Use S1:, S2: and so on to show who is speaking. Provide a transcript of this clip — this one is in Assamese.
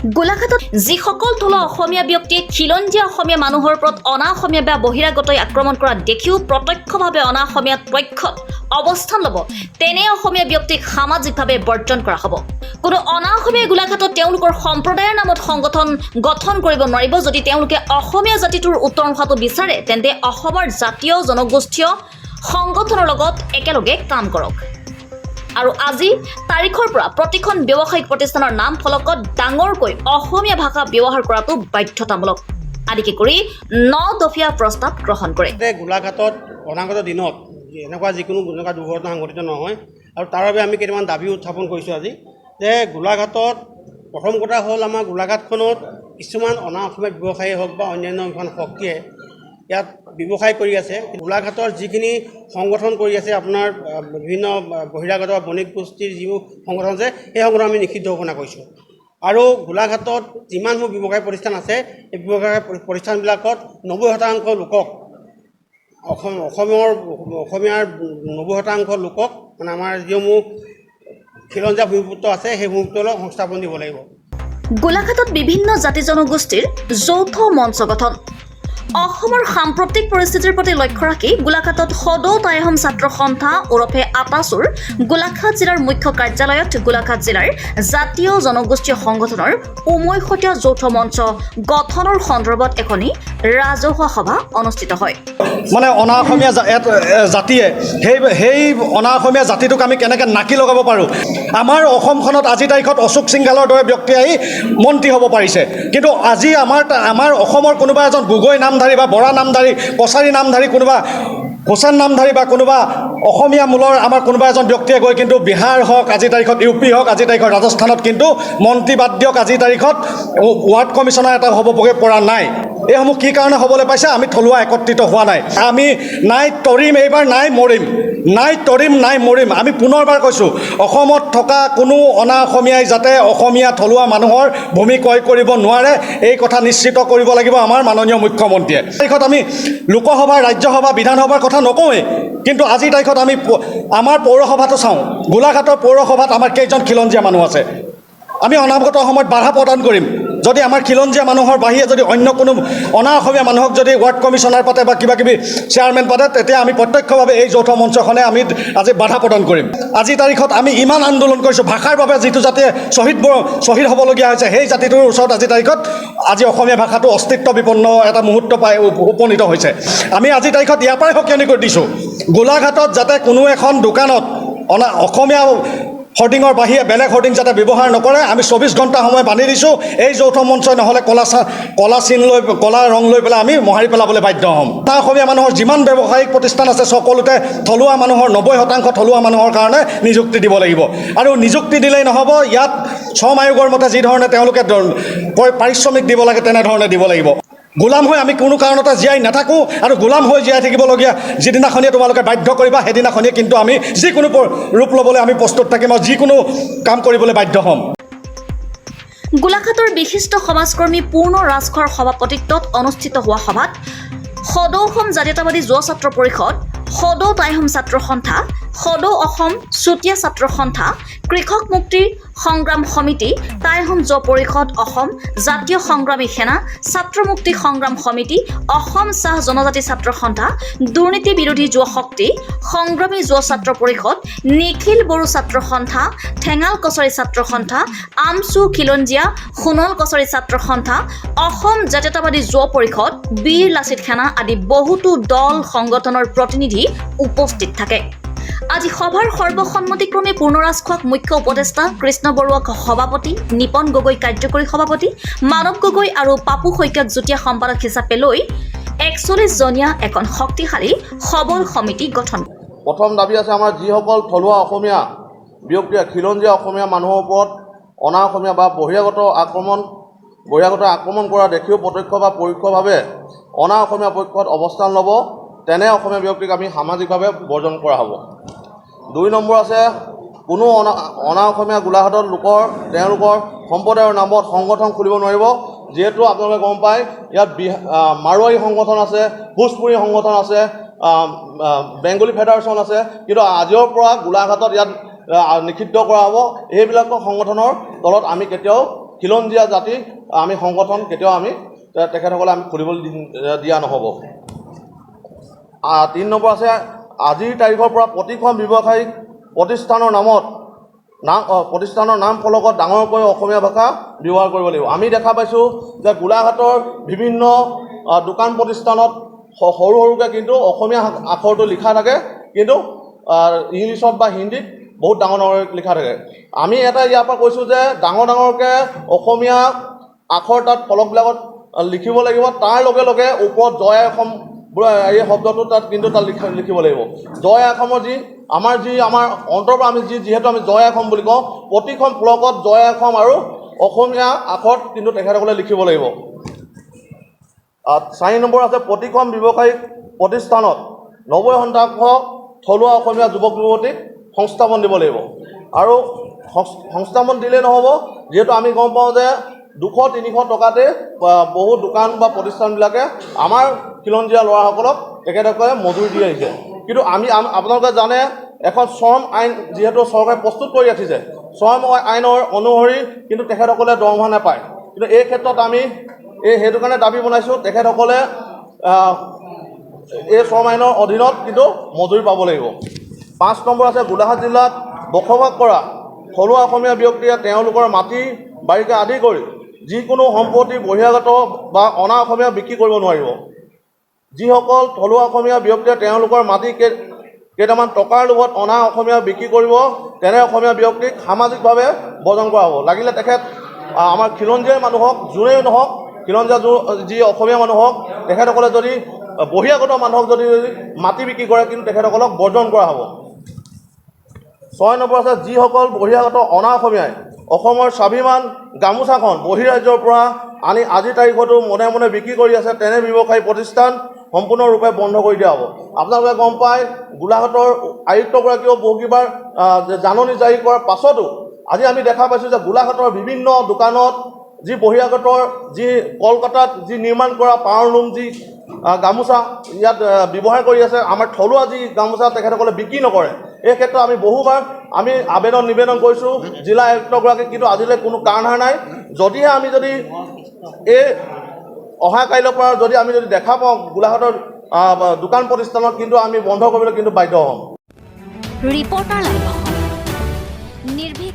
S1: গোলাঘাটত যিসকল থলুৱা অসমীয়া ব্যক্তিয়ে খিলঞ্জীয়া অসমীয়া মানুহৰ ওপৰত অনা অসমীয়া বা বহিৰাগতই আক্ৰমণ কৰা দেখিও প্ৰত্যক্ষভাৱে অনা অসমীয়া পক্ষত অৱস্থান ল'ব, তেনে অসমীয়া ব্যক্তিক সামাজিকভাৱে বৰ্জন কৰা হ'ব। কোনো অনা অসমীয়া গোলাঘাটত তেওঁলোকৰ সম্প্ৰদায়ৰ নামত সংগঠন গঠন কৰিব নোৱাৰিব। যদি তেওঁলোকে অসমীয়া জাতিটোৰ উত্তৰণ হোৱাটো বিচাৰে, তেন্তে অসমৰ জাতীয় জনগোষ্ঠীয় সংগঠনৰ লগত একেলগে কাম কৰক। আৰু আজি তাৰিখৰ পৰা প্ৰতিখন ব্যৱসায়িক প্ৰতিষ্ঠানৰ নাম ফলকত ডাঙৰকৈ অসমীয়া ভাষা ব্যৱহাৰ কৰাটো বাধ্যতামূলক আদিকে কৰি 9 দফীয়া প্ৰস্তাৱ গ্ৰহণ কৰে।
S2: গোলাঘাটত অনাগত দিনত এনেকুৱা যিকোনো দুৰ্ঘটনা সংঘটিত নহয়, আৰু তাৰ বাবে আমি কেইটামান দাবী উত্থাপন কৰিছোঁ আজি যে গোলাঘাটত প্ৰথম কথা হ'ল আমাৰ গোলাঘাটখনত কিছুমান অনা অসমীয়া ব্যৱসায়ী হওক বা অন্যান্য শক্তিয়ে ইয়াত ব্যৱসায় কৰি আছে। গোলাঘাটৰ যিখিনি সংগঠন কৰি আছে আপোনাৰ বিভিন্ন বহিৰাগত বণিক গোষ্ঠীৰ যিবোৰ সংগঠন আছে, সেই সংগঠন আমি নিষিদ্ধ ঘোষণা কৰিছোঁ। আৰু গোলাঘাটত যিমানবোৰ ব্যৱসায় প্ৰতিষ্ঠান আছে, এই ব্যৱসায় প্ৰতিষ্ঠানবিলাকত 90% লোকক অসমীয়াৰ 90% লোকক মানে আমাৰ যিসমূহ খিলঞ্জীয়া ভূমিপুত্ৰ আছে সেই ভূমিপুত্ৰলৈ সংস্থাপন দিব লাগিব।
S1: গোলাঘাটত বিভিন্ন জাতি জনগোষ্ঠীৰ যৌথ মঞ্চ গঠন। অসমৰ সাম্প্ৰতিক পৰিস্থিতিৰ প্ৰতি লক্ষ্য ৰাখি গোলাঘাটত সদৌ টাই আহোম ছাত্ৰ সন্থা ওৰফে আটাছুৰ গোলাঘাট জিলাৰ মুখ্য কাৰ্যালয়ত গোলাঘাট জিলাৰ জাতীয় জনগোষ্ঠীয় সংগঠনৰ উমৈহতীয়া যৌথ মঞ্চ গঠনৰ সন্দৰ্ভত এখনি ৰাজহুৱা সভা অনুষ্ঠিত হয়।
S3: মানে অনা অসমীয়া জাতিয়ে সেই অনা অসমীয়া জাতিটোক আমি কেনেকৈ নাকি লগাব পাৰোঁ। আমাৰ অসমখনত আজি তাৰিখত অশোক সিংঘালৰ দৰে ব্যক্তি আহি মন্ত্ৰী হ'ব পাৰিছে, কিন্তু আজি আমাৰ অসমৰ কোনোবা এজন গগৈ নামধাৰী বা বৰা নামধাৰী, কছাৰী নামধাৰী, কোনোবা হোসেন নামধাৰী বা কোনোবা অসমীয়া মূলৰ আমাৰ কোনোবা এজন ব্যক্তিয়ে গৈ কিন্তু বিহাৰ হওক, আজি তাৰিখত ইউ পি হওক, আজি তাৰিখত ৰাজস্থানত কিন্তু মন্ত্ৰী বাদ দিয়ক, আজি তাৰিখত ৱাৰ্ড কমিশ্যনাৰ এটা হ'বগৈ পৰা নাই। এইসমূহ কি কাৰণে হ'বলৈ পাইছে? আমি থলুৱা একত্ৰিত হোৱা নাই। আমি নাই তৰিম, এইবাৰ নাই মৰিম, নাই তৰিম নাই মৰিম। আমি পুনৰবাৰ কৈছোঁ, অসমত থকা কোনো অনা অসমীয়াই যাতে অসমীয়া থলুৱা মানুহৰ ভূমি ক্ৰয় কৰিব নোৱাৰে, এই কথা নিশ্চিত কৰিব লাগিব আমাৰ মাননীয় মুখ্যমন্ত্ৰীয়ে। তাৰিখত আমি লোকসভা, ৰাজ্যসভা, বিধানসভাৰ কথা নকওঁৱেই, কিন্তু আজিৰ তাৰিখত আমি আমাৰ পৌৰসভাটো চাওঁ। গোলাঘাটৰ পৌৰসভাত আমাৰ কেইজন খিলঞ্জীয়া মানুহ আছে? আমি অনাগত সময়ত বাধা প্ৰদান কৰিম যদি আমাৰ খিলঞ্জীয়া মানুহৰ বাহিৰে যদি অন্য কোনো অনা অসমীয়া মানুহক যদি ৱাৰ্ড কমিশ্যনাৰ পাতে বা কিবাকিবি চেয়াৰমেন পাতে, তেতিয়া আমি প্ৰত্যক্ষভাৱে এই যৌথ মঞ্চখনে আমি আজি বাধা প্ৰদান কৰিম। আজিৰ তাৰিখত আমি ইমান আন্দোলন কৰিছোঁ ভাষাৰ বাবে, যিটো জাতিয়ে শ্বহীদ হ'বলগীয়া হৈছে, সেই জাতিটোৰ ওচৰত আজি তাৰিখত আজি অসমীয়া ভাষাটো অস্তিত্ব বিপন্ন এটা মুহূৰ্ত পাই উপনীত হৈছে। আমি আজিৰ তাৰিখত ইয়াৰ পৰাই সকিয়নি কৰি দিছোঁ, গোলাঘাটত যাতে কোনো এখন দোকানত অসমীয়া হৰ্ডিঙৰ বাহিৰে বেলেগ হৰ্ডিং যাতে ব্যৱহাৰ নকৰে, আমি 24 ঘণ্টা সময় বান্ধি দিছোঁ। এই যৌথ মঞ্চই নহ'লে কলা ৰং লৈ পেলাই আমি মোহাৰি পেলাবলৈ বাধ্য হ'ম। অসমীয়া মানুহৰ যিমান ব্যৱসায়িক প্ৰতিষ্ঠান আছে, সকলোতে থলুৱা মানুহৰ 90% থলুৱা মানুহৰ কাৰণে নিযুক্তি দিব লাগিব। আৰু নিযুক্তি দিলেই নহ'ব, ইয়াত শ্ৰম আয়োগৰ মতে যি ধৰণে তেওঁলোকে পাৰিশ্ৰমিক দিব লাগে তেনেধৰণে দিব লাগিব। গোলাম হৈ আমি কোনো কাৰণতে জীয়াই নাথাকোঁ, আৰু গোলাম হৈ জীয়াই থাকিবলগীয়া যিদিনাখনিয়ে তোমালোকে বাধ্য কৰিবা, সেইদিনাখনিয়ে কিন্তু আমি যিকোনো ৰূপ ল'বলৈ আমি প্ৰস্তুত থাকিম আৰু যিকোনো কাম কৰিবলৈ বাধ্য হ'ম।
S1: গোলাঘাটৰ বিশিষ্ট সমাজকৰ্মী পূৰ্ণ ৰাজখোৱাৰ সভাপতিত্বত অনুষ্ঠিত হোৱা সভাত সদৌ অসম জাতীয়তাবাদী যুৱ ছাত্ৰ পৰিষদ, সদৌ টাই আহোম ছাত্ৰ সন্থা, সদৌ অসম চুতীয়া ছাত্ৰ সন্থা, কৃষক মুক্তি সংগ্ৰাম সমিতি, টাই আহোম যুৱ পৰিষদ অসম, জাতীয় সংগ্ৰামী সেনা, ছাত্ৰ মুক্তি সংগ্ৰাম সমিতি, অসম চাহ জনজাতি ছাত্ৰ সন্থা, দুৰ্নীতি বিৰোধী যুৱ শক্তি, সংগ্ৰামী যুৱ ছাত্ৰ পৰিষদ, নিখিল বড়ো ছাত্ৰ সন্থা, ঠেঙাল কছাৰী ছাত্ৰ সন্থা, আমচু খিলঞ্জীয়া সোণোৱাল কছাৰী ছাত্ৰ সন্থা, অসম জাতীয়তাবাদী যুৱ পৰিষদ, বীৰ লাচিত সেনা আদি বহুতো দল সংগঠনৰ প্ৰতিনিধি উপস্থিত থাকে। আজি সভাৰ সৰ্বসন্মতিক্ৰমে পূৰ্ণ ৰাজখোৱাক মুখ্য উপদেষ্টা, কৃষ্ণ বৰুৱাক সভাপতি, নিপন গগৈ কাৰ্যকৰী সভাপতি, মানৱ গগৈ আৰু পাপু শইকীয়াক যুটীয়া সম্পাদক হিচাপে লৈ 41জনীয়া এখন শক্তিশালী সবল সমিতি গঠন।
S4: প্ৰথম দাবী আছে আমাৰ যিসকল থলুৱা অসমীয়া ব্যক্তিয়ে খিলঞ্জীয়া অসমীয়া মানুহৰ ওপৰত অনা অসমীয়া বা বহিৰাগত আক্ৰমণ কৰা দেখিও প্ৰত্যক্ষ বা পৰোক্ষভাৱে অনা অসমীয়া পক্ষত অৱস্থান ল'ব, তেনে অসমীয়া ব্যক্তিক আমি সামাজিকভাৱে বৰ্জন কৰা হ'ব। 2 নম্বৰ আছে, কোনো অনা অসমীয়া গোলাঘাটৰ তেওঁলোকৰ সম্প্ৰদায়ৰ নামত সংগঠন খুলিব নোৱাৰিব। যিহেতু আপোনালোকে গম পায়, ইয়াত মাৰোৱাৰী সংগঠন আছে, ভোজপুৰী সংগঠন আছে, বেংগলী ফেডাৰেশ্যন আছে, কিন্তু আজিৰ পৰা গোলাঘাটত ইয়াত নিষিদ্ধ কৰা হ'ব। এইবিলাকৰ সংগঠনৰ তলত আমি কেতিয়াও খিলঞ্জীয়া জাতি আমি সংগঠন কেতিয়াও আমি তেখেতসকলে আমি খুলিবলৈ দিয়া নহ'ব। 3 নম্বৰ আছে আজিৰ তাৰিখৰ পৰা প্ৰতিখন ব্যৱসায়িক প্ৰতিষ্ঠানৰ নাম ফলকত ডাঙৰকৈ অসমীয়া ভাষা ব্যৱহাৰ কৰিব লাগিব। আমি দেখা পাইছোঁ যে গোলাঘাটৰ বিভিন্ন দোকান প্ৰতিষ্ঠানত সৰু সৰুকৈ কিন্তু অসমীয়া আখৰটো লিখা থাকে, কিন্তু ইংলিছত বা হিন্দীত বহুত ডাঙৰ ডাঙৰকৈ লিখা থাকে। আমি এটা ইয়াৰ পৰা কৈছোঁ যে ডাঙৰ ডাঙৰকৈ অসমীয়া আখৰ তাত ফলকবিলাকত লিখিব লাগিব, তাৰ লগে লগে ওপৰত জয় অসম এই শব্দটো তাত কিন্তু তাত লিখিব লাগিব। জয় অসমৰ আমাৰ অন্তৰ পৰা আমি যিহেতু আমি জয় অসম বুলি কওঁ, প্ৰতিখন ফলকত জয় অসম আৰু অসমীয়া আখৰত কিন্তু তেখেতসকলে লিখিব লাগিব। 4 নম্বৰ আছে প্ৰতিখন ব্যৱসায়িক প্ৰতিষ্ঠানত 90% থলুৱা অসমীয়া যুৱক যুৱতীক সংস্থাপন দিব লাগিব। আৰু সংস্থাপন দিলেই নহ'ব, যিহেতু আমি গম পাওঁ যে 200-300 টকাতে বহু দোকান বা প্ৰতিষ্ঠানবিলাকে আমাৰ খিলঞ্জীয়া ল'ৰাসকলক তেখেতসকলে মজুৰি দি আহিছে। কিন্তু আপোনালোকে জানে এখন শ্ৰম আইন যিহেতু চৰকাৰে প্ৰস্তুত কৰি ৰাখিছে, শ্ৰম আইনৰ অনুসৰি কিন্তু তেখেতসকলে দৰমহা নাপায়। কিন্তু এই ক্ষেত্ৰত আমি সেইটো কাৰণে দাবী বনাইছোঁ, তেখেতসকলে এই শ্ৰম আইনৰ অধীনত কিন্তু মজুৰি পাব লাগিব। 5 নম্বৰ আছে গোলাঘাট জিলাত বসবাস কৰা থলুৱা অসমীয়া ব্যক্তিয়ে তেওঁলোকৰ মাটি বাৰীকে আদি কৰি যিকোনো সম্পত্তি বহিৰাগত বা অনা অসমীয়া বিক্ৰী কৰিব নোৱাৰিব। যিসকল থলুৱা অসমীয়া ব্যক্তিয়ে তেওঁলোকৰ মাটি কেইটামান টকাৰ লোভত অনা অসমীয়া বিক্ৰী কৰিব, তেনে অসমীয়া ব্যক্তিক সামাজিকভাৱে বৰ্জন কৰা হ'ব। লাগিলে তেখেত আমাৰ খিলঞ্জীয়া মানুহক যোনেই নহওক, খিলঞ্জীয়া যি অসমীয়া মানুহ হওক, তেখেতসকলে যদি বহিৰাগত মানুহক যদি মাটি বিক্ৰী কৰে, কিন্তু তেখেতসকলক বৰ্জন কৰা হ'ব। 6 নম্বৰ আছে যিসকল বহিৰাগত অনা অসমীয়াই অসমৰ স্বাভিমান গামোচাখন বহিৰাজ্যৰ পৰা আনি আজিৰ তাৰিখতো মনে মনে বিক্ৰী কৰি আছে, তেনে ব্যৱসায়ী প্ৰতিষ্ঠান সম্পূৰ্ণৰূপে বন্ধ কৰি দিয়া হ'ব। আপোনালোকে গম পায় গোলাঘাটৰ আয়ুক্তগৰাকীয়েও বহুকেইবাৰ জাননী জাৰি কৰাৰ পাছতো আজি আমি দেখা পাইছোঁ যে গোলাঘাটৰ বিভিন্ন দোকানত যি বহিৰাগতৰ যি কলকাতাত যি নিৰ্মাণ কৰা পাৱাৰলুম যি গামোচা ইয়াত ব্যৱহাৰ কৰি আছে, আমাৰ থলুৱা যি গামোচা তেখেতসকলে বিক্ৰী নকৰে। এই ক্ষেত্ৰত আমি বহুবাৰ নিবেদন কৰিছোঁ জিলা আয়ুক্তগৰাকীক, কিন্তু আজিলৈ কোনো কাৰসাৰ নাই। যদিহে আমি যদি এই অহা কাইলৈৰ পৰা যদি আমি দেখা পাওঁ গোলাঘাটৰ দোকান প্ৰতিষ্ঠানত, কিন্তু আমি বন্ধ কৰিবলৈ কিন্তু বাধ্য হ'ম।
S1: ৰিপৰ্টাৰ লাইভ নিৰ্ভীক